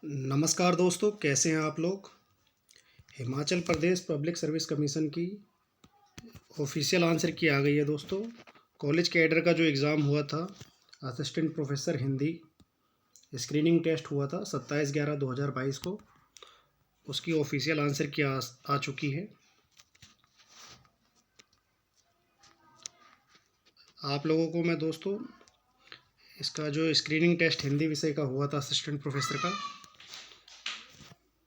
नमस्कार दोस्तों, कैसे हैं आप लोग। Himachal Pradesh public service commission की ऑफिशियल आंसर की आ गई है दोस्तों। कॉलेज कैडर का जो एग्ज़ाम हुआ था, assistant professor Hindi screening test हुआ था 27/11/2022 को, उसकी ऑफिशियल आंसर की आ चुकी है। आप लोगों को मैं दोस्तों इसका जो स्क्रीनिंग टेस्ट हिंदी विषय का हुआ था असिस्टेंट प्रोफेसर का,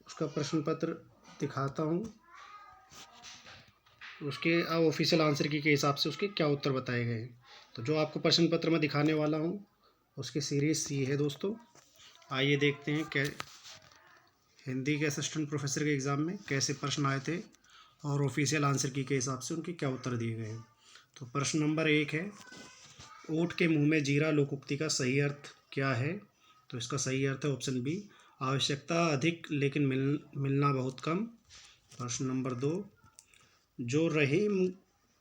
उसका प्रश्न पत्र दिखाता हूँ। उसके अब ऑफिशियल आंसर की के हिसाब से उसके क्या उत्तर बताए गए हैं। तो जो आपको प्रश्न पत्र मैं दिखाने वाला हूँ उसकी सीरीज़ सी है दोस्तों। आइए देखते हैं क्या हिंदी के असिस्टेंट प्रोफेसर के एग्ज़ाम में कैसे प्रश्न आए थे और ऑफिशियल आंसर की के हिसाब से उनके क्या उत्तर दिए गए हैं। तो प्रश्न नंबर 1 है, ऊँट के मुँह में जीरा लोकोक्ति का सही अर्थ क्या है। तो इसका सही अर्थ है ऑप्शन बी, आवश्यकता अधिक लेकिन मिलना बहुत कम। प्रश्न नंबर 2, जो रहीम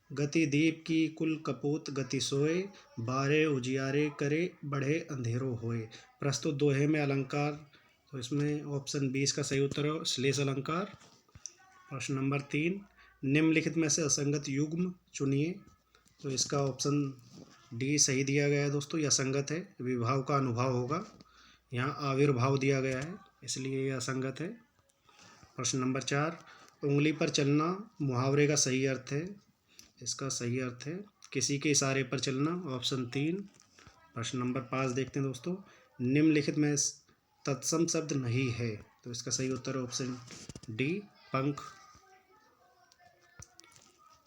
गति दीप की कुल कपूत गति सोए, बारे उजियारे करे बढ़े अंधेरों होए। प्रस्तुत दोहे में अलंकार, तो इसमें ऑप्शन बी इसका सही उत्तर है श्लेष अलंकार। प्रश्न नंबर 3, निम्नलिखित में से असंगत युग्म चुनिए। तो इसका ऑप्शन डी सही दिया गया है दोस्तों, यह असंगत है, विभाव का अनुभाव होगा। यहाँ आविर्भाव दिया गया है इसलिए यह असंगत है। प्रश्न नंबर 4, उंगली पर चलना मुहावरे का सही अर्थ है। इसका सही अर्थ है किसी के इशारे पर चलना, ऑप्शन 3। प्रश्न नंबर 5 देखते हैं दोस्तों, निम्नलिखित में तत्सम शब्द नहीं है। तो इसका सही उत्तर है ऑप्शन डी, पंख।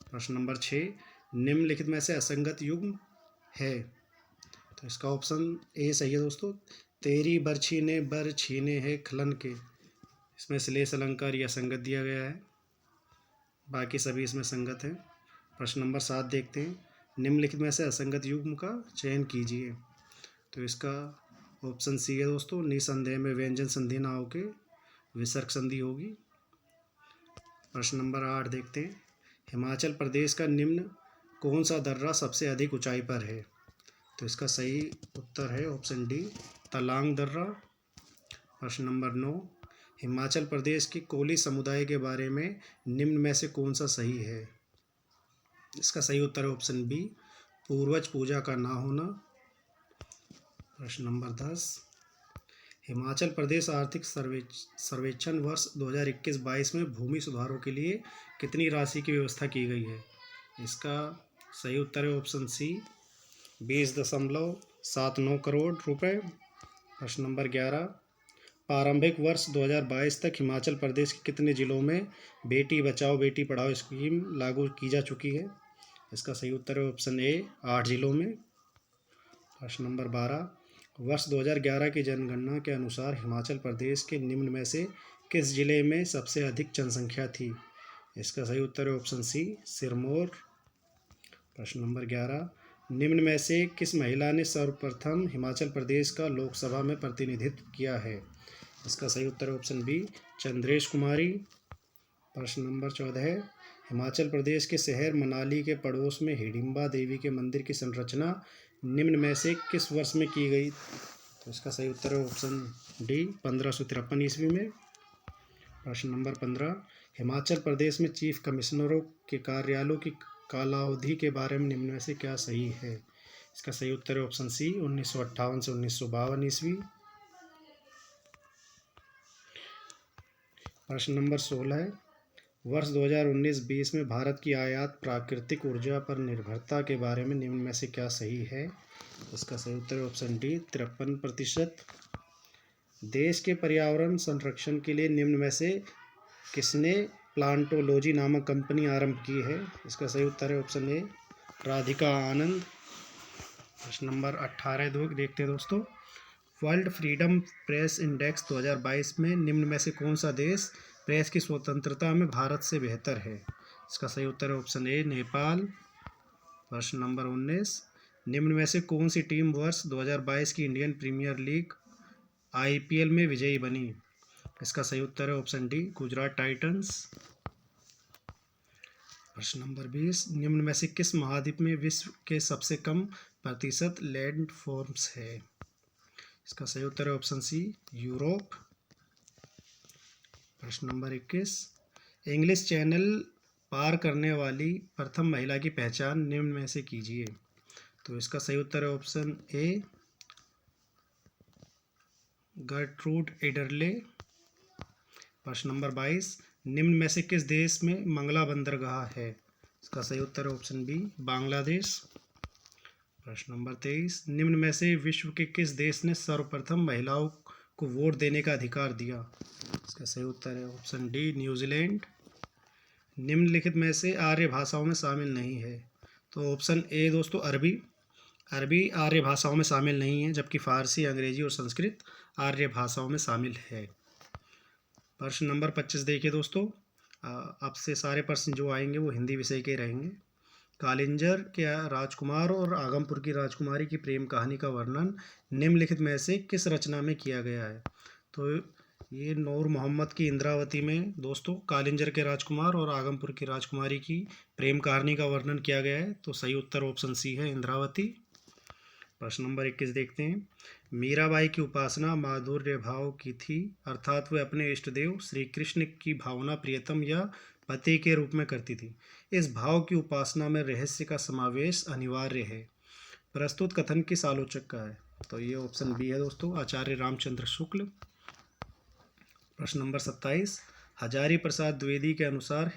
प्रश्न नंबर 6, निम्नलिखित में से असंगत युग्म है। तो इसका ऑप्शन ए सही है दोस्तों, तेरी बरछी ने बर छीने है खलन के। इसमें श्लेष अलंकार या संगत दिया गया है, बाकी सभी इसमें संगत हैं। प्रश्न नंबर 7 देखते हैं, निम्नलिखित में से असंगत युग्म का चयन कीजिए। तो इसका ऑप्शन सी है दोस्तों, निसंदेह में व्यंजन संधि ना होके विसर्ग संधि होगी। प्रश्न नंबर 8 देखते हैं, हिमाचल प्रदेश का निम्न कौन सा दर्रा सबसे अधिक ऊंचाई पर है। तो इसका सही उत्तर है ऑप्शन डी, तलांग दर्रा। प्रश्न नंबर 9, हिमाचल प्रदेश के कोली समुदाय के बारे में निम्न में से कौन सा सही है। इसका सही उत्तर है ऑप्शन बी, पूर्वज पूजा का ना होना। प्रश्न नंबर 10, हिमाचल प्रदेश आर्थिक सर्वेक्षण वर्ष 2021-22 में भूमि सुधारों के लिए कितनी राशि की व्यवस्था की गई है। इसका सही उत्तर है ऑप्शन सी, 20.79 करोड़ रुपए। प्रश्न नंबर 11, प्रारंभिक वर्ष 2022 तक हिमाचल प्रदेश के कितने जिलों में बेटी बचाओ बेटी पढ़ाओ स्कीम लागू की जा चुकी है। इसका सही उत्तर है ऑप्शन ए, 8 जिलों में। प्रश्न नंबर 12, वर्ष 2011 की जनगणना के अनुसार हिमाचल प्रदेश के निम्न में से किस जिले में सबसे अधिक जनसंख्या थी। इसका सही उत्तर है ऑप्शन सी, सिरमौर। प्रश्न नंबर 11, निम्न में से किस महिला ने सर्वप्रथम हिमाचल प्रदेश का लोकसभा में प्रतिनिधित्व किया है। इसका सही उत्तर है ऑप्शन बी, चंद्रेश कुमारी। प्रश्न नंबर 14, हिमाचल प्रदेश के शहर मनाली के पड़ोस में हिडिंबा देवी के मंदिर की संरचना निम्न में से किस वर्ष में की गई। तो इसका सही उत्तर है ऑप्शन डी, 1553 ईस्वी में। प्रश्न नंबर 15, हिमाचल प्रदेश में चीफ कमिश्नरों के कार्यालयों की कालावधि के बारे में निम्न में से क्या सही है। इसका सही उत्तर है ऑप्शन सी, 1958 से 1952 ईस्वी। प्रश्न नंबर 16, वर्ष 2019-20 में भारत की आयात प्राकृतिक ऊर्जा पर निर्भरता के बारे में निम्न में से क्या सही है। इसका सही उत्तर है ऑप्शन डी, 53%। देश के पर्यावरण संरक्षण के लिए निम्न में से किसने प्लांटोलॉजी नामक कंपनी आरंभ की है। इसका सही उत्तर है ऑप्शन ए, राधिका आनंद। प्रश्न नंबर 18 देखते हैं दोस्तों, वर्ल्ड फ्रीडम प्रेस इंडेक्स 2022 में निम्न में से कौन सा देश प्रेस की स्वतंत्रता में भारत से बेहतर है। इसका सही उत्तर है ऑप्शन ए, नेपाल। प्रश्न नंबर 19, निम्न में से कौन सी टीम वर्ष 2022 की इंडियन प्रीमियर लीग IPL में विजयी बनी। इसका सही उत्तर है ऑप्शन डी, गुजरात टाइटंस। प्रश्न नंबर 20, निम्न में से किस महाद्वीप में विश्व के सबसे कम प्रतिशत लैंड फॉर्म्स है। इसका सही उत्तर है ऑप्शन सी, यूरोप। प्रश्न नंबर 21, इंग्लिश चैनल पार करने वाली प्रथम महिला की पहचान निम्न में से कीजिए। तो इसका सही उत्तर है ऑप्शन ए, गर्ट्रूड एडरले। प्रश्न नंबर 22, निम्न में से किस देश में मंगला बंदरगाह है? इसका सही उत्तर है ऑप्शन बी, बांग्लादेश। प्रश्न नंबर 23, निम्न में से विश्व के किस देश ने सर्वप्रथम महिलाओं को वोट देने का अधिकार दिया? इसका सही उत्तर है ऑप्शन डी, न्यूजीलैंड। निम्नलिखित में से आर्य भाषाओं में शामिल नहीं है। तो ऑप्शन ए दोस्तों, अरबी आर्य भाषाओं में शामिल नहीं है, जबकि फारसी, अंग्रेजी और संस्कृत आर्य भाषाओं में शामिल है। प्रश्न नंबर 25 देखिए दोस्तों, आपसे सारे प्रश्न जो आएंगे वो हिंदी विषय के रहेंगे। कालिंजर के राजकुमार और आगमपुर की राजकुमारी की प्रेम कहानी का वर्णन निम्नलिखित में से किस रचना में किया गया है? तो ये नूर मोहम्मद की इंद्रावती में दोस्तों कालिंजर के राजकुमार और आगमपुर की राजकुमारी की प्रेम कहानी का वर्णन किया गया है। तो सही उत्तर ऑप्शन सी है, इंद्रावती। प्रश्न नंबर 21 देखते हैं, मीराबाई की उपासना माधुर्य भाव की थी, अर्थात वे अपने इष्ट देव श्री कृष्ण की भावना प्रियतम या पति के रूप में करती थी। इस भाव की उपासना में रहस्य का समावेश अनिवार्य है। प्रस्तुत कथन किस आलोचक का है? तो ये ऑप्शन बी है दोस्तों, आचार्य रामचंद्र शुक्ल। प्रश्न नंबर 27, हजारी प्रसाद द्विवेदी के अनुसार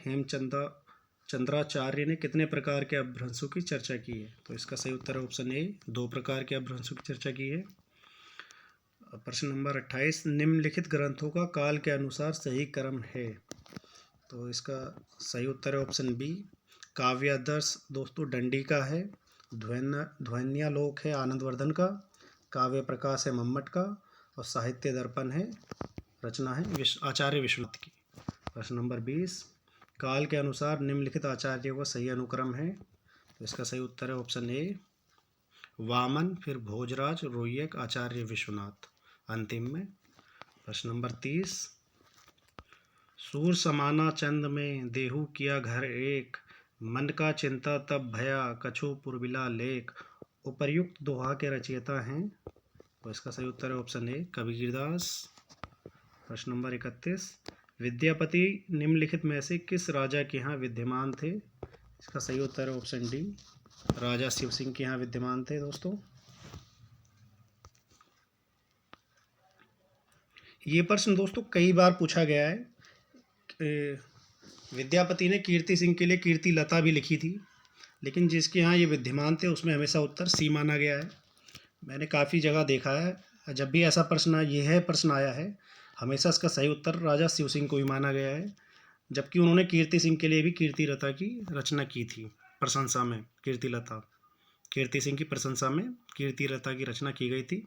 चंद्राचार्य ने कितने प्रकार के अपभ्रंशों की चर्चा की है? तो इसका सही उत्तर है ऑप्शन ए, 2 प्रकार के अपभ्रंशों की चर्चा की है। प्रश्न नंबर 28, निम्नलिखित ग्रंथों का काल के अनुसार सही क्रम है? तो इसका सही उत्तर है ऑप्शन बी, काव्यादर्श दोस्तों दंडी का है, ध्वन्यालोक है आनंदवर्धन का, काव्य प्रकाश है मम्मट का, और साहित्य दर्पण है रचना है आचार्य विश्वनाथ की। प्रश्न नंबर 20, काल के अनुसार निम्नलिखित आचार्यों का सही अनुक्रम है? तो इसका सही उत्तर है ऑप्शन ए, वामन, फिर भोजराज, रोयक, आचार्य विश्वनाथ अंतिम में। प्रश्न नंबर 30, सूर समाना चंद में देहु किया घर एक, मन का चिंता तब भया कछु पुरबिला लेख, उपर्युक्त दोहा के रचयिता हैं? तो इसका सही उत्तर है ऑप्शन ए, कबीरदास। प्रश्न नंबर 31, विद्यापति निम्नलिखित में से किस राजा के यहाँ विद्यमान थे? इसका सही उत्तर है ऑप्शन डी, राजा शिव सिंह के यहाँ विद्यमान थे दोस्तों। ये प्रश्न दोस्तों कई बार पूछा गया है। विद्यापति ने कीर्ति सिंह के लिए कीर्ति लता भी लिखी थी, लेकिन जिसके यहाँ ये विद्यमान थे उसमें हमेशा उत्तर सी माना गया है। मैंने काफ़ी जगह देखा है, जब भी ऐसा प्रश्न आया है, हमेशा इसका सही उत्तर राजा शिव सिंह को ही माना गया है, जबकि उन्होंने कीर्ति सिंह के लिए भी कीर्ति लता की रचना की थी। प्रशंसा में कीर्ति सिंह की प्रशंसा में कीर्ति लता की रचना की गई थी,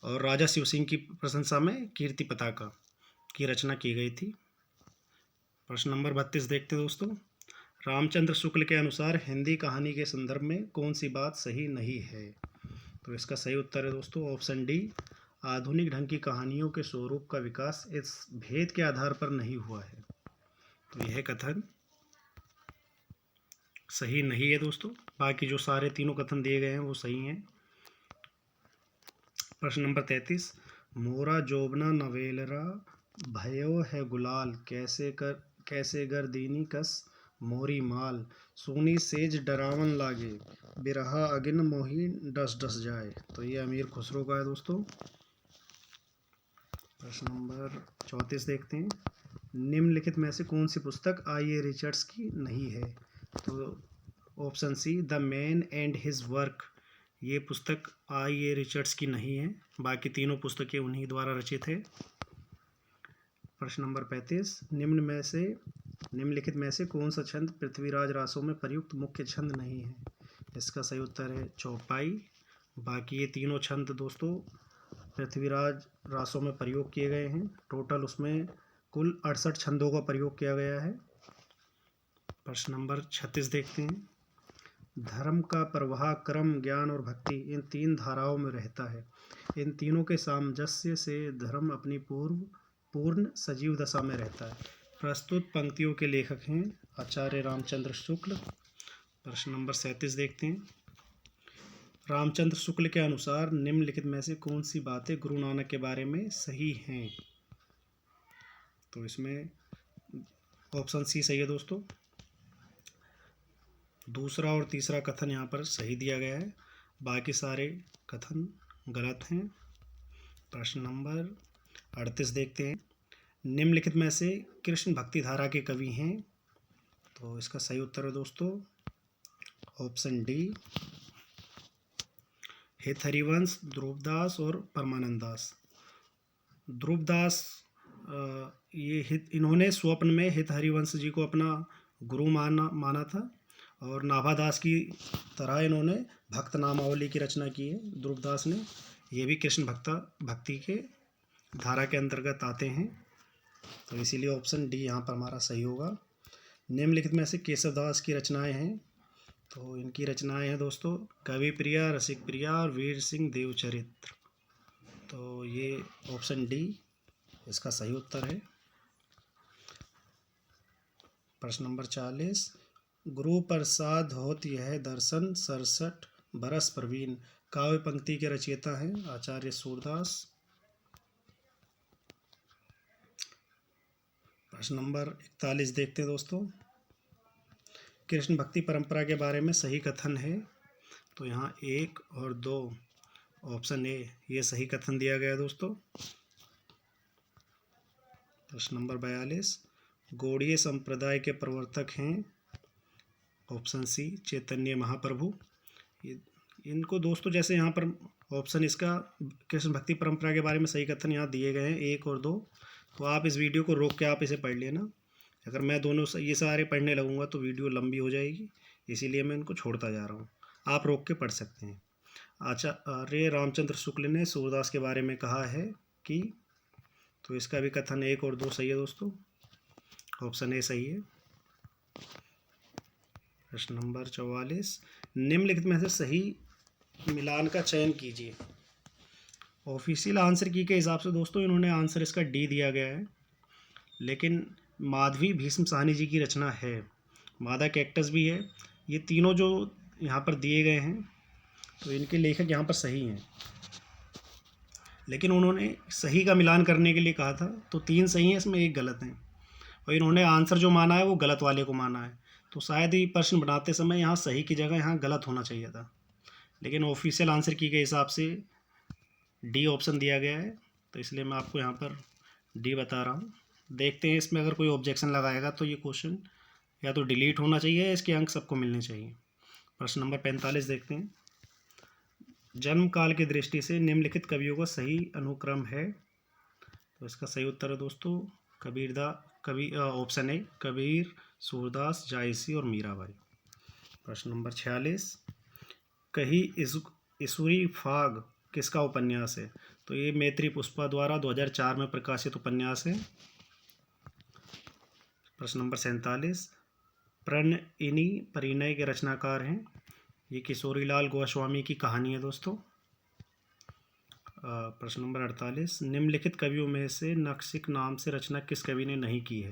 और राजा शिव सिंह की प्रशंसा में कीर्ति पताका की रचना की गई थी। प्रश्न नंबर 32 देखते दोस्तों, रामचंद्र शुक्ल के अनुसार हिंदी कहानी के संदर्भ में कौन सी बात सही नहीं है? तो इसका सही उत्तर है दोस्तों ऑप्शन डी, आधुनिक ढंग की कहानियों के स्वरूप का विकास इस भेद के आधार पर नहीं हुआ है। तो यह कथन सही नहीं है दोस्तों। बाकी जो सारे तीनों कथन दिए गए हैं वो सही हैं। प्रश्न नंबर 33, मोरा जोबना नवेलरा भयो है गुलाल, कैसे गर दीनी कस मोरी माल, सोनी सेज डरावन लागे बिरहा अगिन मोही डस डस जाए। तो ये अमीर खुसरो का है दोस्तों। प्रश्न नंबर 34 देखते हैं, निम्नलिखित में से कौन सी पुस्तक आई.ए. रिचर्ड्स की नहीं है? तो option C, the man and his work, ये पुस्तक आई.ए. रिचर्ड्स की नहीं है, बाकी तीनों पुस्तकें उन्हीं द्वारा रचित है। प्रश्न नंबर 35, निम्नलिखित में से कौन सा छंद पृथ्वीराज रासों में प्रयुक्त मुख्य छंद नहीं है? इसका सही उत्तर है चौपाई। बाकी ये तीनों छंद दोस्तों पृथ्वीराज रासों में प्रयोग किए गए हैं। टोटल उसमें कुल 68 छंदों का प्रयोग किया गया है। प्रश्न नंबर 36 देखते हैं, धर्म का प्रवाह क्रम ज्ञान और भक्ति इन 3 धाराओं में रहता है, इन तीनों के सामंजस्य से धर्म अपनी पूर्ण सजीव दशा में रहता है। प्रस्तुत पंक्तियों के लेखक हैं आचार्य रामचंद्र शुक्ल। प्रश्न नंबर 37 देखते हैं, रामचंद्र शुक्ल के अनुसार निम्नलिखित में से कौन सी बातें गुरु नानक के बारे में सही हैं? तो इसमें ऑप्शन सी सही है दोस्तों। दूसरा और तीसरा कथन यहाँ पर सही दिया गया है, बाकी सारे कथन गलत हैं। प्रश्न नंबर 38 देखते हैं। निम्नलिखित में से कृष्ण भक्ति धारा के कवि हैं? तो इसका सही उत्तर है दोस्तों ऑप्शन डी, हित हरिवंश, ध्रुवदास और परमानंद दास। ध्रुवदास इन्होंने स्वप्न में हित हरिवंश जी को अपना गुरु माना था, और नाभादास की तरह इन्होंने भक्त नामावली की रचना की है ध्रुवदास ने। ये भी कृष्ण भक्ति के धारा के अंतर्गत आते हैं, तो इसीलिए ऑप्शन डी यहाँ पर हमारा सही होगा। निम्नलिखित में से केशवदास की रचनाएं हैं? तो इनकी रचनाएं हैं दोस्तों कवि प्रिया, रसिक प्रिया और वीर सिंह देवचरित्र। तो ये ऑप्शन डी इसका सही उत्तर है। प्रश्न नंबर 40। गुरु प्रसाद होत यह दर्शन 67 बरस प्रवीण काव्य पंक्ति के रचयिता हैं आचार्य सूरदास। प्रश्न नंबर 41 देखते हैं दोस्तों। कृष्ण भक्ति परंपरा के बारे में सही कथन है? तो यहाँ 1 और 2 ऑप्शन ए ये सही कथन दिया गया है दोस्तों। प्रश्न नंबर 42। गौड़ीय संप्रदाय के प्रवर्तक हैं? Option C Chaitanya Mahaprabhu. इनको दोस्तों जैसे यहाँ पर ऑप्शन इसका कृष्ण भक्ति परंपरा के बारे में सही कथन यहाँ दिए गए हैं 1 और 2, तो आप इस वीडियो को रोक के आप इसे पढ़ लेना। अगर मैं दोनों ये सारे पढ़ने लगूंगा तो वीडियो लंबी हो जाएगी, इसीलिए मैं इनको छोड़ता जा रहा हूँ। आप रोक के पढ़ सकते हैं। आचार्य रामचंद्र शुक्ल ने सूरदास के बारे में कहा है कि, तो इसका भी कथन 1 और 2 सही है दोस्तों, ऑप्शन ए सही है। प्रश्न नंबर 44। निम्नलिखित में से सही मिलान का चयन कीजिए। ऑफिशियल आंसर की के हिसाब से दोस्तों इन्होंने आंसर इसका डी दिया गया है, लेकिन माधवी भीष्म साहनी जी की रचना है, मादा कैक्टस भी है। ये तीनों जो यहाँ पर दिए गए हैं तो इनके लेखक यहाँ पर सही हैं, लेकिन उन्होंने सही का मिलान करने के लिए कहा था, तो 3 सही हैं इसमें 1 गलत है, और इन्होंने आंसर जो माना है वो गलत वाले को माना है। तो शायद ही प्रश्न बनाते समय यहाँ सही की जगह यहाँ गलत होना चाहिए था, लेकिन ऑफिशियल आंसर की के हिसाब से डी ऑप्शन दिया गया है, तो इसलिए मैं आपको यहाँ पर डी बता रहा हूँ। देखते हैं इसमें अगर कोई ऑब्जेक्शन लगाएगा तो ये क्वेश्चन या तो डिलीट होना चाहिए या इसके अंक सबको मिलने चाहिए। प्रश्न नंबर 45 देखते हैं। जन्म काल की दृष्टि से निम्नलिखित कवियों का सही अनुक्रम है? तो इसका सही उत्तर है दोस्तों ऑप्शन ए कबीर, सूरदास, जायसी और मीराबाई। प्रश्न नंबर 46। कही ईसुरी फाग किसका उपन्यास है? तो ये मैत्री पुष्पा द्वारा 2004 में प्रकाशित उपन्यास है। प्रश्न नंबर 47। प्रणयिनी परिणय के रचनाकार हैं? ये किशोरीलाल गोस्वामी की कहानी है दोस्तों। प्रश्न नंबर 48। निम्नलिखित कवियों में से नक्सिक नाम से रचना किस कवि ने नहीं की है?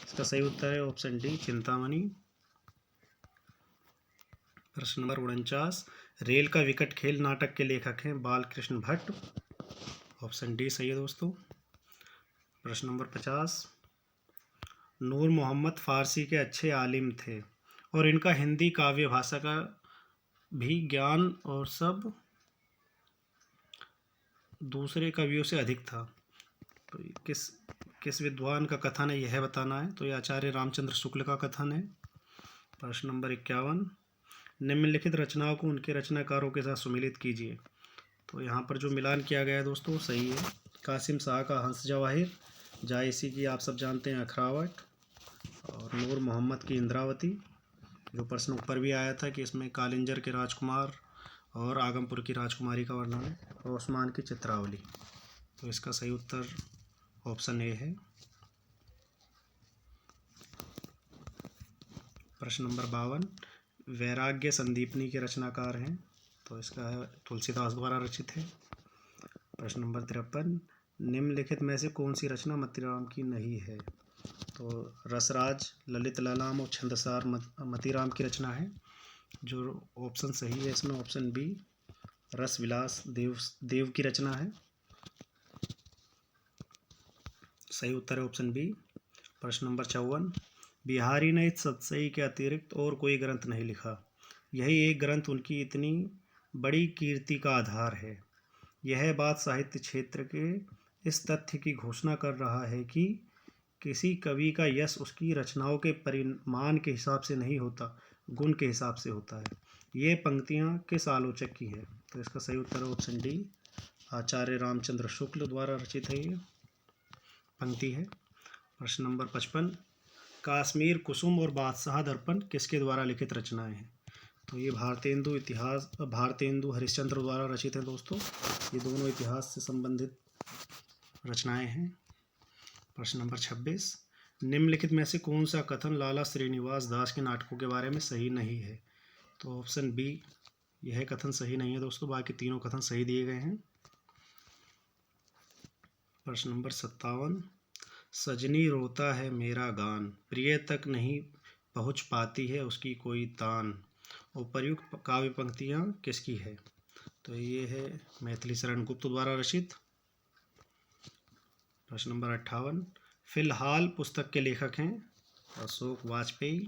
इसका सही उत्तर है ऑप्शन डी चिंतामणि। प्रश्न नंबर 49। रेल का विकट खेल नाटक के लेखक हैं बालकृष्ण भट्ट। ऑप्शन डी सही है दोस्तों। प्रश्न नंबर 50। नूर मोहम्मद फारसी के अच्छे आलिम थे और इनका हिंदी काव्य भाषा का भी ज्ञान और सब दूसरे कवियों से अधिक था। तो किस विद्वान का कथन है यह बताना है, तो यह आचार्य रामचंद्र शुक्ल का कथन है। प्रश्न नंबर 51। निम्नलिखित रचनाओं को उनके रचनाकारों के साथ सुमिलित कीजिए। तो यहाँ पर जो मिलान किया गया है दोस्तों सही है। कासिम शाह का हंस जवाहिर, जायसी की आप सब जानते हैं अखरावट, और नूर मोहम्मद की इंद्रावती, जो प्रश्न ऊपर भी आया था कि इसमें कालिंजर के राजकुमार और आगमपुर की राजकुमारी का वर्णन है, और उस्मान की चित्रावली। तो इसका सही उत्तर ऑप्शन ए है। प्रश्न नंबर 52। वैराग्य संदीपनी के रचनाकार हैं? तो इसका है तुलसीदास द्वारा रचित है। प्रश्न नंबर 53। निम्नलिखित में से कौन सी रचना मतीराम की नहीं है? तो रसराज, ललित ललाम और छंदसार मतीराम की रचना है। जो ऑप्शन सही है इसमें ऑप्शन बी रसविलास देव की रचना है। सही उत्तर है ऑप्शन बी। प्रश्न नंबर 54, बिहारी ने इस सतसई के अतिरिक्त और कोई ग्रंथ नहीं लिखा, यही एक ग्रंथ उनकी इतनी बड़ी कीर्ति का आधार है। यह बात साहित्य क्षेत्र के इस तथ्य की घोषणा कर रहा है कि किसी कवि का यश उसकी रचनाओं के परिमाण के हिसाब से नहीं होता, गुण के हिसाब से होता है। ये पंक्तियाँ किस आलोचक की है? तो इसका सही उत्तर है ऑप्शन डी, आचार्य रामचंद्र शुक्ल द्वारा रचित है ये पंक्ति है। प्रश्न नंबर 55, कश्मीर कुसुम और बादशाह दर्पण किसके द्वारा लिखित रचनाएं हैं? तो ये भारतेंदु हरिश्चंद्र द्वारा रचित है दोस्तों। ये दोनों इतिहास से संबंधित रचनाएं हैं। प्रश्न नंबर 26, निम्नलिखित में से कौन सा कथन लाला श्रीनिवास दास के नाटकों के बारे में सही नहीं है? तो ऑप्शन बी, यह कथन सही नहीं है दोस्तों, बाकी तीनों कथन सही दिए गए हैं। प्रश्न नंबर 57, सजनी रोता है मेरा गान, प्रिय तक नहीं पहुँच पाती है उसकी कोई तान। उपर्युक्त काव्य पंक्तियाँ किसकी है? तो ये है मैथिली शरण गुप्त द्वारा रचित। प्रश्न नंबर 58, फिलहाल पुस्तक के लेखक हैं अशोक वाजपेयी।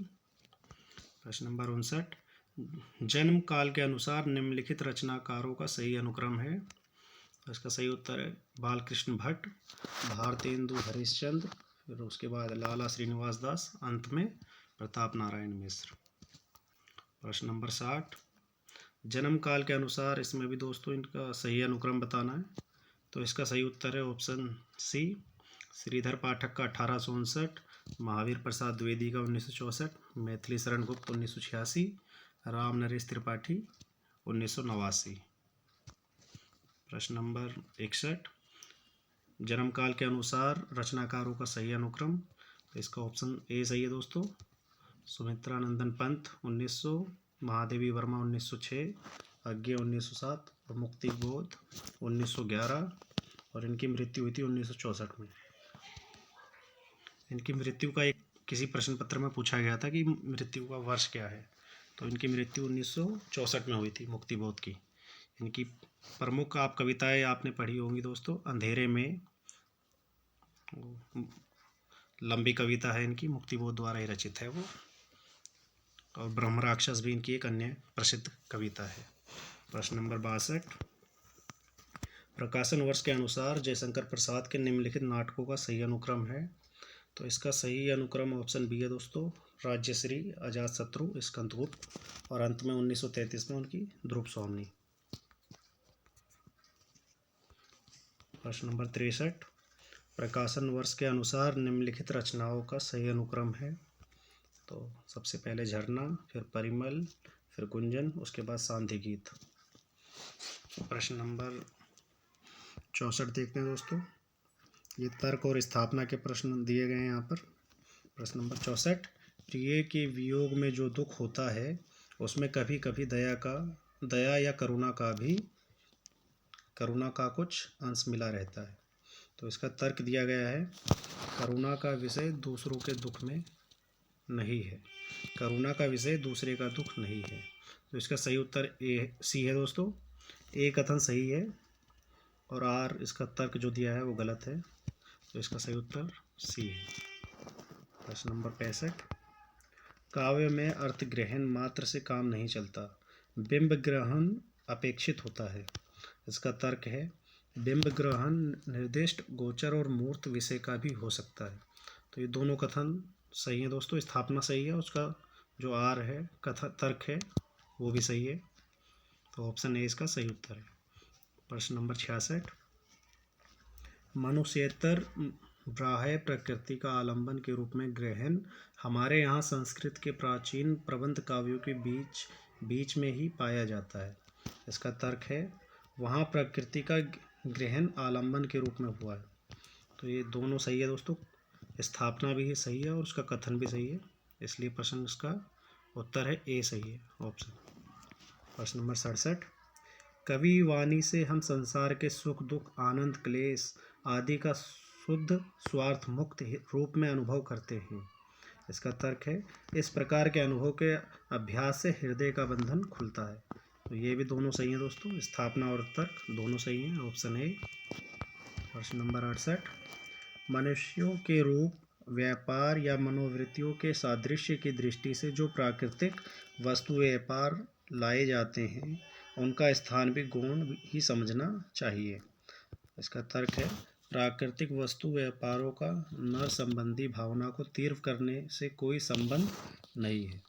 प्रश्न नंबर 59, जन्म काल के अनुसार निम्नलिखित रचनाकारों का सही अनुक्रम है? इसका सही उत्तर है बालकृष्ण भट्ट, भारतेंदु हरिश्चंद्र, फिर उसके बाद लाला श्रीनिवास दास, अंत में प्रताप नारायण मिश्र। प्रश्न नंबर 60, जन्म काल के अनुसार इसमें भी दोस्तों इनका सही अनुक्रम बताना है। तो इसका सही उत्तर है ऑप्शन सी, श्रीधर पाठक का 1859, महावीर प्रसाद द्विवेदी का 1964, मैथिली शरण गुप्त 1986, राम नरेश त्रिपाठी 1989। प्रश्न नंबर 61, जन्म काल के अनुसार रचनाकारों का सही अनुक्रम। तो इसका ऑप्शन ए सही है दोस्तों, सुमित्रा नंदन पंत 1900, महादेवी वर्मा 1906, अज्ञे 1907 और मुक्ति बोध 1911, और इनकी मृत्यु हुई थी 1964 में। इनकी मृत्यु का एक किसी प्रश्न पत्र में पूछा गया था कि मृत्यु का वर्ष क्या है, तो इनकी मृत्यु 1964 में हुई थी मुक्ति बोध की। इनकी प्रमुख आप कविताएं आपने पढ़ी होंगी दोस्तों, अंधेरे में, लंबी कविता है इनकी, मुक्ति बोध द्वारा ही रचित है वो, और ब्रह्म राक्षस भी इनकी एक अन्य प्रसिद्ध कविता है। प्रश्न नंबर 62, प्रकाशन वर्ष के अनुसार जयशंकर प्रसाद के निम्नलिखित नाटकों का सही अनुक्रम है? तो इसका सही अनुक्रम ऑप्शन बी है दोस्तों, राज्यश्री, अजातशत्रु, स्कंदगुप्त, और अंत में 1933 में उनकी ध्रुव स्वामिनी। प्रश्न नंबर 63, प्रकाशन वर्ष के अनुसार निम्नलिखित रचनाओं का सही अनुक्रम है? तो सबसे पहले झरना, फिर परिमल, फिर गुंजन, उसके बाद सांध्य गीत। प्रश्न नंबर 64 देखते हैं दोस्तों, ये तर्क और स्थापना के प्रश्न दिए गए हैं यहाँ पर। प्रश्न नंबर 64, प्रिय के वियोग में जो दुख होता है उसमें कभी कभी दया या करुणा का कुछ अंश मिला रहता है। तो इसका तर्क दिया गया है, करुणा का विषय दूसरों के दुख में नहीं है, करुणा का विषय दूसरे का दुख नहीं है। तो इसका सही उत्तर सी है दोस्तों, ए कथन सही है और आर इसका तर्क जो दिया है वो गलत है। तो इसका सही उत्तर सी है। प्रश्न नंबर 65, काव्य में अर्थ ग्रहण मात्र से काम नहीं चलता, बिंब ग्रहण अपेक्षित होता है। इसका तर्क है, बिंब ग्रहण निर्दिष्ट गोचर और मूर्त विषय का भी हो सकता है। तो ये दोनों कथन सही है दोस्तों, स्थापना सही है, उसका जो आर है तर्क है वो भी सही है। तो ऑप्शन ए इसका सही उत्तर है। प्रश्न नंबर 66, मनुष्येतर बाह्य प्रकृति का आलंबन के रूप में ग्रहण हमारे यहाँ संस्कृत के प्राचीन प्रबंध काव्यों के बीच में ही पाया जाता है। इसका तर्क है, वहाँ प्रकृति का ग्रहण आलंबन के रूप में हुआ है। तो ये दोनों सही है दोस्तों, स्थापना भी सही है और उसका कथन भी सही है, इसलिए प्रश्न इसका उत्तर है ए सही है ऑप्शन। प्रश्न नंबर 67, कवि वाणी से हम संसार के सुख दुख आनंद क्लेश आदि का शुद्ध स्वार्थ मुक्त रूप में अनुभव करते हैं। इसका तर्क है, इस प्रकार के अनुभव के अभ्यास से हृदय का बंधन खुलता है। तो ये भी दोनों सही हैं दोस्तों, स्थापना और तर्क दोनों सही हैं, ऑप्शन ए। प्रश्न नंबर 68, मनुष्यों के रूप, व्यापार या मनोवृत्तियों के सादृश्य की दृष्टि से जो प्राकृतिक वस्तु व्यापार लाए जाते हैं उनका स्थान भी गौण ही समझना चाहिए। इसका तर्क है, प्राकृतिक वस्तु व्यापारों का नर संबंधी भावना को तीव्र करने से कोई संबंध नहीं है।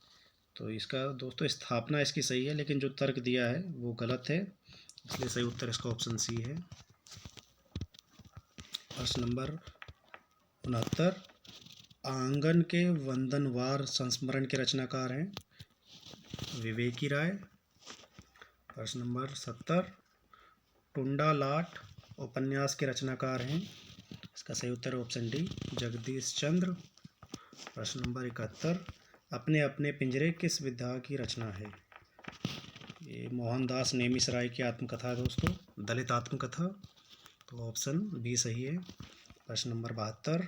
तो इसका दोस्तों स्थापना इसकी सही है, लेकिन जो तर्क दिया है वो गलत है, इसलिए सही उत्तर इसका ऑप्शन सी है। प्रश्न नंबर 69, आंगन के वंदनवार संस्मरण के रचनाकार हैं विवेकी राय। प्रश्न नंबर 70, टुंडा लाट उपन्यास के रचनाकार हैं, इसका सही उत्तर है ऑप्शन डी, जगदीश चंद्र। प्रश्न नंबर 71, अपने अपने पिंजरे किस विधा की रचना है? ये मोहनदास नेमिसराय की आत्मकथा है दोस्तों, दलित आत्मकथा, तो ऑप्शन बी सही है। प्रश्न नंबर 72,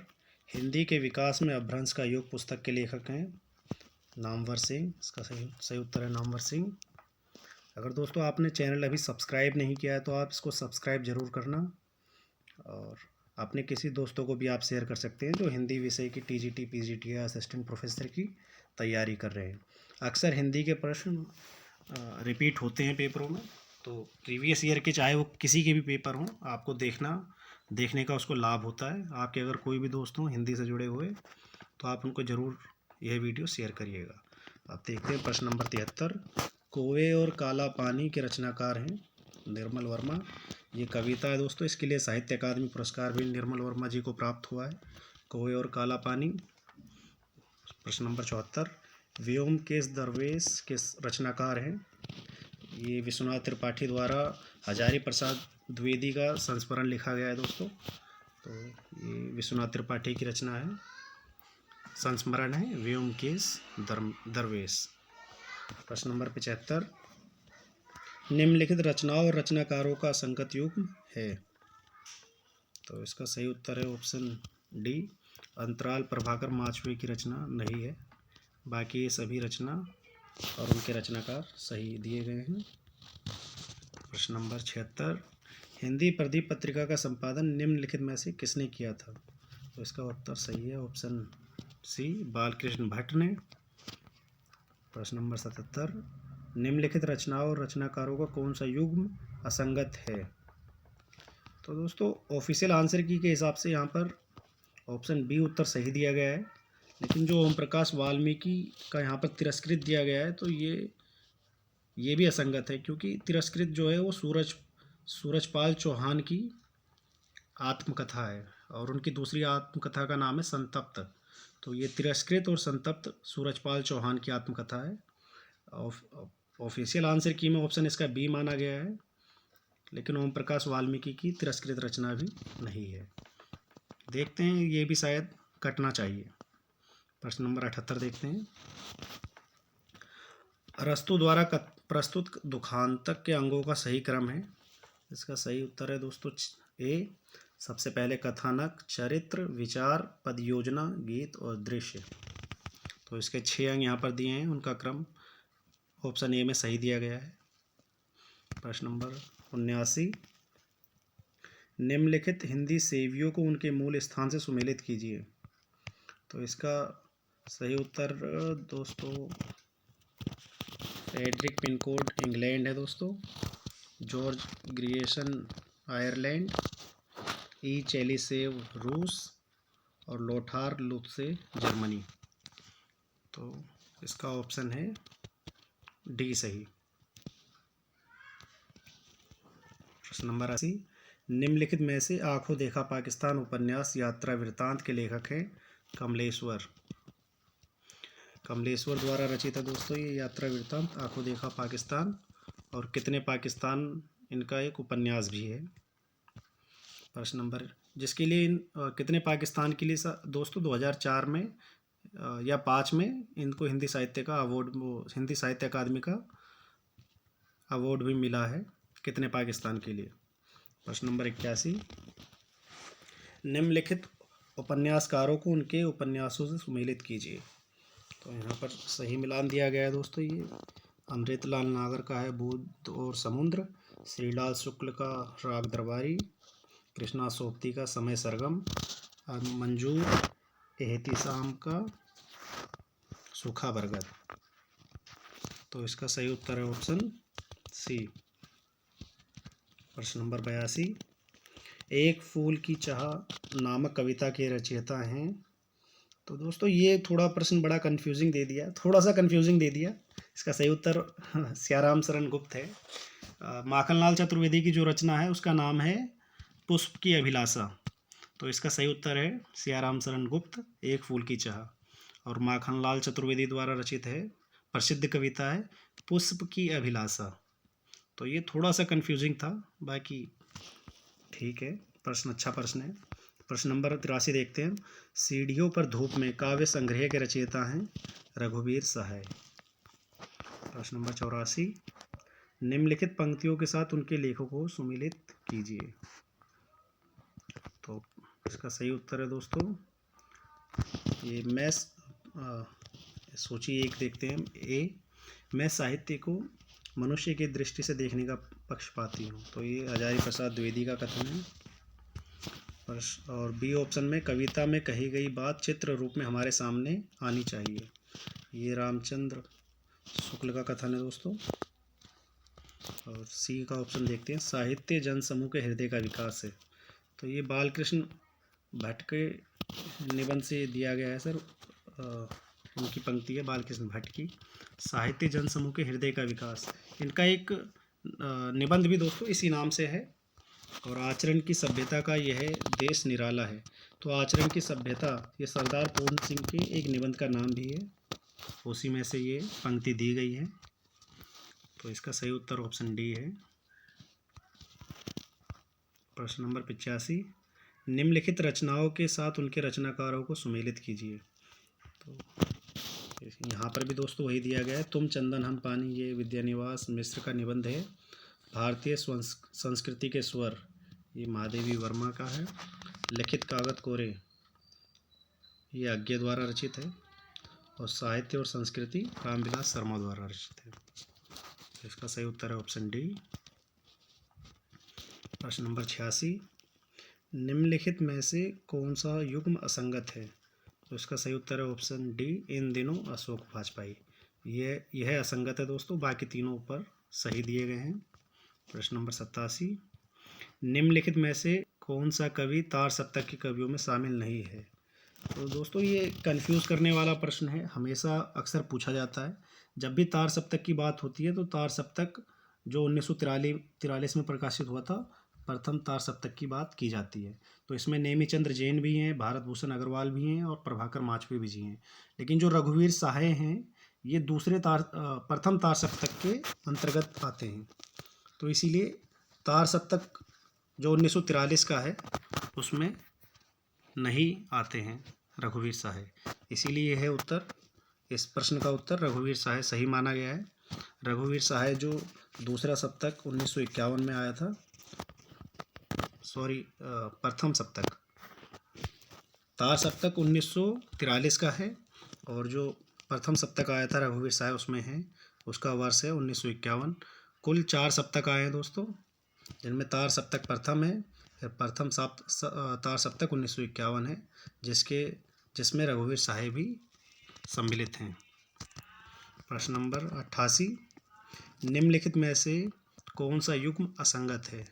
हिंदी के विकास में अपभ्रंश का युग पुस्तक के लेखक हैं नामवर सिंह, इसका सही उत्तर है नामवर सिंह। अगर दोस्तों आपने चैनल अभी सब्सक्राइब नहीं किया है तो आप इसको सब्सक्राइब ज़रूर करना, और अपने किसी दोस्तों को भी आप शेयर कर सकते हैं जो हिंदी विषय की टीजीटी, पीजीटी या असिस्टेंट प्रोफेसर की तैयारी कर रहे हैं। अक्सर हिंदी के प्रश्न रिपीट होते हैं पेपरों में, तो प्रीवियस ईयर के चाहे वो किसी के भी पेपर हों, आपको देखने का उसको लाभ होता है। आपके अगर कोई भी दोस्त हों हिंदी से जुड़े हुए तो आप उनको ज़रूर यह वीडियो शेयर करिएगा। आप देखते हैं प्रश्न नंबर 73, कौवे और काला पानी के रचनाकार हैं निर्मल वर्मा। ये कविता है दोस्तों, इसके लिए साहित्य अकादमी पुरस्कार भी निर्मल वर्मा जी को प्राप्त हुआ है, कौवे और काला पानी। प्रश्न नंबर 74, व्योमकेश दरवेश के रचनाकार हैं, ये विश्वनाथ त्रिपाठी द्वारा हजारी प्रसाद द्विवेदी का संस्मरण लिखा गया है दोस्तों, तो ये विश्वनाथ त्रिपाठी की रचना है, संस्मरण है व्योमकेश दरवेश। प्रश्न नंबर 75, निम्नलिखित रचनाओं और रचनाकारों का संगत युग्म है? तो इसका सही उत्तर है ऑप्शन डी, अंतराल प्रभाकर माचवे की रचना नहीं है, बाकी ये सभी रचना और उनके रचनाकार सही दिए गए हैं। प्रश्न नंबर 76, हिंदी प्रदीप पत्रिका का संपादन निम्नलिखित में से किसने किया था? तो इसका उत्तर सही है ऑप्शन सी, बालकृष्ण भट्ट ने। प्रश्न नंबर 77, निम्नलिखित रचनाओं और रचनाकारों का कौन सा युग्म असंगत है? तो दोस्तों ऑफिशियल आंसर की के हिसाब से यहाँ पर ऑप्शन बी उत्तर सही दिया गया है, लेकिन जो ओम प्रकाश वाल्मीकि का यहाँ पर तिरस्कृत दिया गया है तो ये भी असंगत है, क्योंकि तिरस्कृत जो है वो सूरजपाल चौहान की आत्मकथा है और उनकी दूसरी आत्मकथा का नाम है संतप्त। तो ये तिरस्कृत और संतप्त सूरजपाल चौहान की आत्मकथा है। ऑफिशियल आंसर की में ऑप्शन इसका बी माना गया है, लेकिन ओम प्रकाश वाल्मीकि की तिरस्कृत रचना भी नहीं है। देखते हैं ये भी शायद कटना चाहिए। प्रश्न नंबर 78 देखते हैं, अरस्तु द्वारा प्रस्तुत दुखांतक के अंगों का सही क्रम है? इसका सही उत्तर है दोस्तों ए, सबसे पहले कथानक, चरित्र, विचार, पद योजना, गीत और दृश्य। तो इसके 6 अंग यहाँ पर दिए हैं, उनका क्रम ऑप्शन ए में सही दिया गया है। प्रश्न नंबर 79, निम्नलिखित हिंदी सेवियों को उनके मूल स्थान से सुमेलित कीजिए। तो इसका सही उत्तर दोस्तों फ्रेडरिक पिनकोड इंग्लैंड है दोस्तों, जॉर्ज ग्रियर्सन आयरलैंड, ई चेलिसेव रूस और लोथार लुत्से जर्मनी। तो इसका ऑप्शन है डी सही। प्रश्न नंबर 80, निम्नलिखित में से आंखों देखा पाकिस्तान उपन्यास यात्रा वृत्तांत के लेखक हैं कमलेश्वर। कमलेश्वर द्वारा रचित है दोस्तों ये यात्रा वृत्तांत आंखों देखा पाकिस्तान, और कितने पाकिस्तान इनका एक उपन्यास भी है। प्रश्न नंबर, जिसके लिए कितने पाकिस्तान के लिए दोस्तों 2004 में या 5 में इनको हिंदी साहित्य का अवार्ड, हिंदी साहित्य अकादमी का अवार्ड भी मिला है, कितने पाकिस्तान के लिए। प्रश्न नंबर 81, निम्नलिखित उपन्यासकारों को उनके उपन्यासों से सुमेलित कीजिए। तो यहाँ पर सही मिलान दिया गया है दोस्तों, ये अमृतलाल नागर का है बुद्ध और समुद्र, श्रीलाल शुक्ल का राग दरबारी, कृष्णा सोबती का समय सरगम, मंजूर एहतिसाम का सूखा बरगद। तो इसका सही उत्तर है ऑप्शन सी। प्रश्न नंबर 82, एक फूल की चाह नामक कविता के रचयिता हैं। तो दोस्तों ये थोड़ा प्रश्न बड़ा कंफ्यूजिंग दे दिया, थोड़ा सा कंफ्यूजिंग दे दिया। इसका सही उत्तर सियाराम शरण गुप्त है। माखनलाल चतुर्वेदी की जो रचना है उसका नाम है पुष्प की अभिलाषा। तो इसका सही उत्तर है सियाराम शरण गुप्त, एक फूल की चाह। और माखनलाल चतुर्वेदी द्वारा रचित है, प्रसिद्ध कविता है पुष्प की अभिलाषा। तो ये थोड़ा सा कंफ्यूजिंग था, बाकी ठीक है, प्रश्न अच्छा प्रश्न है। प्रश्न नंबर 83 देखते हैं। सीढ़ियों पर धूप में काव्य संग्रह के रचयिता हैं रघुवीर सहाय। प्रश्न नंबर 84, निम्नलिखित पंक्तियों के साथ उनके लेखों को सुमिलित कीजिए। तो इसका सही उत्तर है दोस्तों ये मैं सूची एक देखते हैं। ए, मैं साहित्य को मनुष्य की दृष्टि से देखने का पक्षपाती हूँ। तो ये हजारी प्रसाद द्विवेदी का कथन है। और बी ऑप्शन में, कविता में कही गई बात चित्र रूप में हमारे सामने आनी चाहिए। ये रामचंद्र शुक्ल का कथन है दोस्तों। और सी का ऑप्शन देखते हैं, साहित्य जन समूह के हृदय का विकास है। तो ये बालकृष्ण भट्ट के निबंध से दिया गया है सर। उनकी पंक्ति है बालकृष्ण भट्ट की, साहित्य जन समूह के हृदय का विकास। इनका एक निबंध भी दोस्तों इसी नाम से है। और आचरण की सभ्यता का यह देश निराला है। तो आचरण की सभ्यता ये सरदार पूर्ण सिंह के एक निबंध का नाम भी है, उसी में से ये पंक्ति दी गई है। तो इसका सही उत्तर ऑप्शन डी है। प्रश्न नंबर 85, निम्नलिखित रचनाओं के साथ उनके रचनाकारों को सुमेलित कीजिए। तो यहाँ पर भी दोस्तों वही दिया गया है, तुम चंदन हम पानी। ये विद्यानिवास मिश्र का निबंध है। भारतीय संस्कृति के स्वर, ये महादेवी वर्मा का है। लिखित कागज कोरे, ये अज्ञे द्वारा रचित है। और साहित्य और संस्कृति रामविलास शर्मा द्वारा रचित है। इसका सही उत्तर है ऑप्शन डी। प्रश्न नंबर 86, निम्नलिखित में से कौन सा युग्म असंगत है। तो इसका सही उत्तर है ऑप्शन डी, इन दिनों अशोक वाजपेयी। यह असंगत है दोस्तों, बाकी तीनों ऊपर सही दिए गए हैं। प्रश्न नंबर 87, निम्नलिखित में से कौन सा कवि तार सप्तक के कवियों में शामिल नहीं है। तो दोस्तों ये कंफ्यूज करने वाला प्रश्न है, हमेशा अक्सर पूछा जाता है। जब भी तार सप्तक की बात होती है तो तार सप्तक जो 1943 में प्रकाशित हुआ था, प्रथम तार सप्तक की बात की जाती है। तो इसमें नेमीचंद्र जैन भी हैं, भारत भूषण अग्रवाल भी हैं और प्रभाकर माचवे भी जी हैं। लेकिन जो रघुवीर सहाय हैं ये प्रथम तार सप्तक के अंतर्गत आते हैं। तो इसीलिए तार सप्तक जो 1943 का है उसमें नहीं आते हैं रघुवीर सहाय। इसीलिए यह है उत्तर, इस प्रश्न का उत्तर रघुवीर सहाय सही माना गया है। रघुवीर सहाय जो दूसरा सप्तक 1951 में आया था, प्रथम सप्तक, तार सप्तक 1943 का है। और जो प्रथम सप्तक आया था रघुवीर सहाय उसमें है, उसका वर्ष है 1951। कुल 4 सप्तक आए हैं दोस्तों, जिनमें तार सप्तक प्रथम है, फिर प्रथम तार सप्तक 1951 है, जिसमें रघुवीर सहाय भी सम्मिलित हैं। प्रश्न नंबर 88, निम्नलिखित में से कौन सा युग्म असंगत है।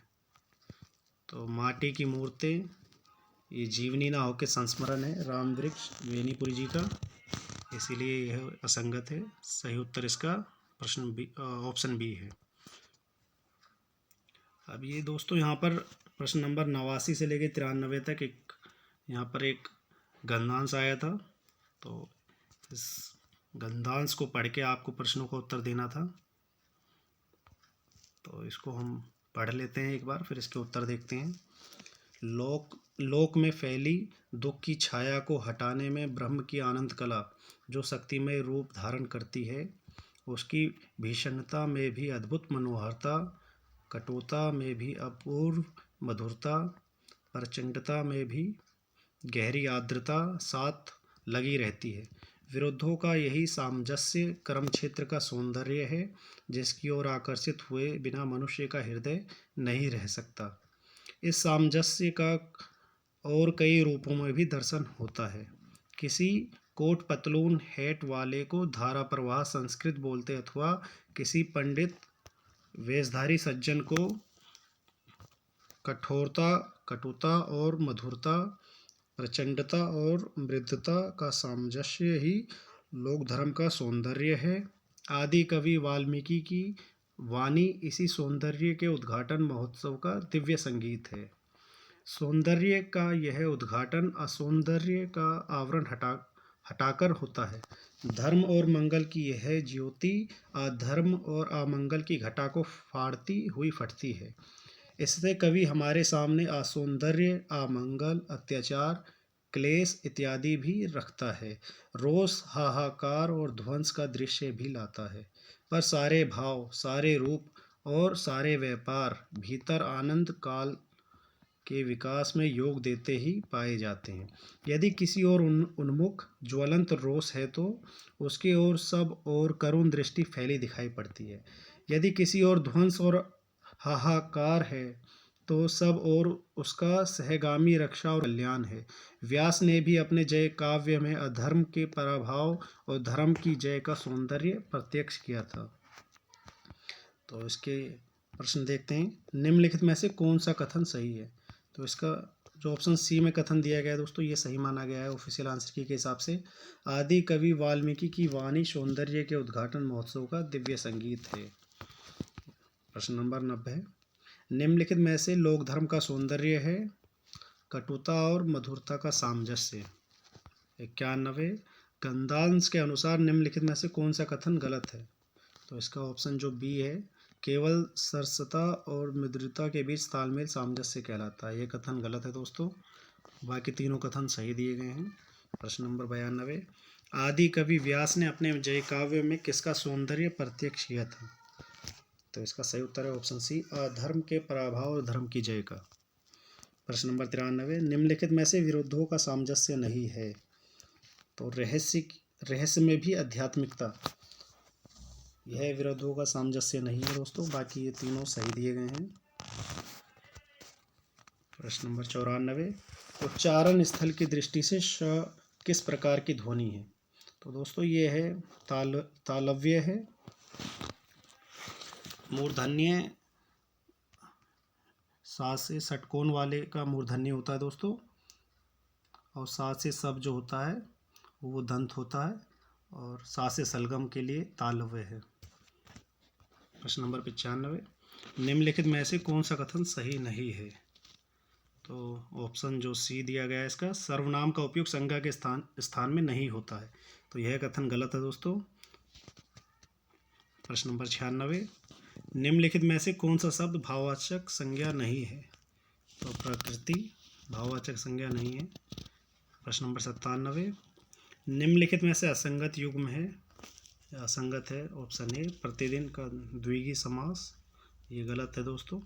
तो माटी की मूर्तें, ये जीवनी ना होकर संस्मरण है, राम वृक्ष बेनीपुरी जी का, इसीलिए यह असंगत है। सही उत्तर इसका प्रश्न बी, ऑप्शन बी है। अब ये दोस्तों यहाँ पर प्रश्न नंबर 89 से लेकर 93 तक यहाँ पर एक गंधांश आया था। तो इस गंधांश को पढ़ के आपको प्रश्नों का उत्तर देना था। तो इसको हम पढ़ लेते हैं एक बार, फिर इसके उत्तर देखते हैं। लोक में फैली दुख की छाया को हटाने में ब्रह्म की आनंद कला जो शक्तिमय रूप धारण करती है, उसकी भीषणता में भी अद्भुत मनोहरता, कटुता में भी अपूर्व मधुरता, प्रचंडता में भी गहरी आर्द्रता साथ लगी रहती है। विरुद्धों का यही सामंजस्य कर्म क्षेत्र का सौंदर्य है, जिसकी ओर आकर्षित हुए बिना मनुष्य का हृदय नहीं रह सकता। इस सामंजस्य का और कई रूपों में भी दर्शन होता है। किसी कोट पतलून हैट वाले को धारा प्रवाह संस्कृत बोलते, अथवा किसी पंडित वेशधारी सज्जन को कठोरता, कटुता और मधुरता, प्रचंडता और मृदुता का सामंजस्य ही लोक धर्म का सौंदर्य है। आदि कवि वाल्मीकि की वाणी इसी सौंदर्य के उद्घाटन महोत्सव का दिव्य संगीत है। सौंदर्य का यह उद्घाटन असौंदर्य का आवरण हटाकर होता है। धर्म और मंगल की यह ज्योति अधर्म और अमंगल की घटा को फाड़ती हुई फटती है। इससे कवि हमारे सामने असौंदर्य, अमंगल, अत्याचार, क्लेश इत्यादि भी रखता है। रोष, हाहाकार और ध्वंस का दृश्य भी लाता है। पर सारे भाव, सारे रूप और सारे व्यापार भीतर आनंद काल के विकास में योग देते ही पाए जाते हैं। यदि किसी और उन्मुख ज्वलंत रोष है तो उसकी ओर सब और करुण दृष्टि फैली दिखाई पड़ती है। यदि किसी और ध्वंस और हाहाकार है तो सब और उसका सहगामी रक्षा और कल्याण है। व्यास ने भी अपने जय काव्य में अधर्म के पराभव और धर्म की जय का सौंदर्य प्रत्यक्ष किया था। तो इसके प्रश्न देखते हैं। निम्नलिखित में से कौन सा कथन सही है? तो इसका जो ऑप्शन सी में कथन दिया गया है दोस्तों, ये सही माना गया है ऑफिशियल आंसर की के हिसाब से। आदि कवि वाल्मीकि की वाणी सौंदर्य के उद्घाटन महोत्सव का दिव्य संगीत है। प्रश्न नंबर 90। निम्नलिखित में से लोक धर्म का सौंदर्य है कटुता और मधुरता का सामंजस्य। 91। गंधांश के अनुसार निम्नलिखित में से कौन सा कथन गलत है? तो इसका ऑप्शन जो बी है, केवल सरसता और मृदुता के बीच तालमेल सामंजस्य कहलाता है। यह कथन गलत है दोस्तों। बाकी तीनों कथन सही दिए गए हैं। प्रश्न नंबर 92। आदि कवि व्यास ने अपने जय काव्य में किसका सौंदर्य प्रत्यक्ष किया था? तो इसका सही उत्तर है ऑप्शन सी, अधर्म के पराभव और धर्म की जय का। प्रश्न नंबर 93। निम्नलिखित में से विरोधों का सामंजस्य नहीं है। तो रहस्य में भी आध्यात्मिकता, यह विरोधों का सामंजस्य नहीं है दोस्तों। बाकी ये तीनों सही दिए गए हैं। प्रश्न नंबर 94। उच्चारण स्थल की दृष्टि से श किस प्रकार की ध्वनि है? तो दोस्तों ये है तालव्य है, मूर्धन्य सा से षटकोण वाले का मूर्धन्य होता है दोस्तों, और सा से सब जो होता है वो दंत होता है, और सा से सलगम के लिए तालव्य है। प्रश्न नंबर 95। निम्नलिखित में से कौन सा कथन सही नहीं है? तो ऑप्शन जो सी दिया गया है इसका, सर्वनाम का उपयोग संज्ञा के स्थान में नहीं होता है। तो यह कथन गलत है दोस्तों। प्रश्न नंबर 96। निम्नलिखित में से कौन सा शब्द भाववाचक संज्ञा नहीं है? तो प्रकृति भाववाचक संज्ञा नहीं है। प्रश्न नंबर 97। निम्नलिखित में से असंगत युग्म है या असंगत है? ऑप्शन ए, प्रतिदिन का द्विगु समास। ये गलत है दोस्तों।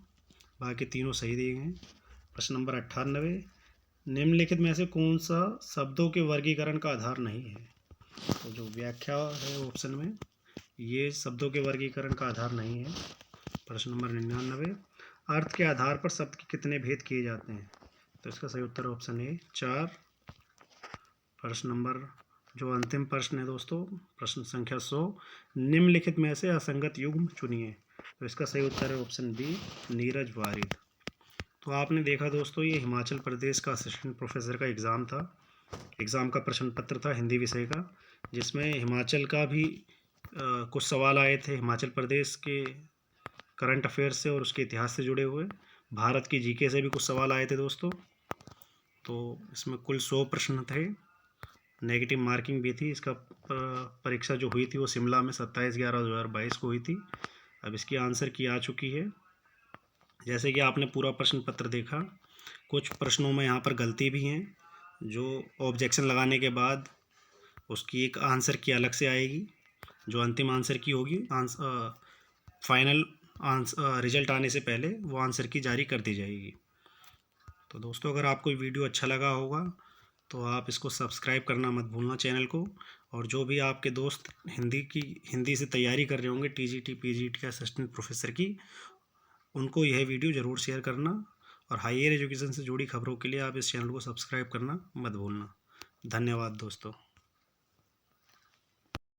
बाकी तीनों सही दिए गए हैं। प्रश्न नंबर 98। निम्नलिखित में से कौन सा शब्दों के वर्गीकरण का आधार नहीं है? तो जो व्याख्या है ऑप्शन में, ये शब्दों के वर्गीकरण का आधार नहीं है। प्रश्न नंबर 99। अर्थ के आधार पर शब्द के कितने भेद किए जाते हैं? तो इसका सही उत्तर ऑप्शन ए, 4। प्रश्न नंबर जो अंतिम प्रश्न है दोस्तों, प्रश्न संख्या 100। निम्नलिखित में से असंगत युग्म चुनिए। तो इसका सही उत्तर है ऑप्शन बी, नीरज वारिद। तो आपने देखा दोस्तों, ये हिमाचल प्रदेश का असिस्टेंट प्रोफेसर का एग्ज़ाम था। एग्ज़ाम का प्रश्न पत्र था हिंदी विषय का, जिसमें हिमाचल का भी कुछ सवाल आए थे, हिमाचल प्रदेश के करंट अफेयर्स से और उसके इतिहास से जुड़े हुए। भारत की जीके से भी कुछ सवाल आए थे दोस्तों। तो इसमें कुल 100 प्रश्न थे, नेगेटिव मार्किंग भी थी। इसका परीक्षा जो हुई थी वो शिमला में 27/11/2022 को हुई थी। अब इसकी आंसर की आ चुकी है। जैसे कि आपने पूरा प्रश्न पत्र देखा, कुछ प्रश्नों में यहाँ पर गलती भी हैं, जो ऑब्जेक्शन लगाने के बाद उसकी एक आंसर की अलग से आएगी। जो अंतिम आंसर की होगी, फाइनल रिजल्ट आने से पहले वो आंसर की जारी कर दी जाएगी। तो दोस्तों, अगर आपको वीडियो अच्छा लगा होगा तो आप इसको सब्सक्राइब करना मत भूलना चैनल को। और जो भी आपके दोस्त हिंदी से तैयारी कर रहे होंगे TGT PGT के असिस्टेंट प्रोफेसर की, उनको यह वीडियो ज़रूर शेयर करना। और हायर एजुकेशन से जुड़ी खबरों के लिए आप इस चैनल को सब्सक्राइब करना मत भूलना। धन्यवाद दोस्तों।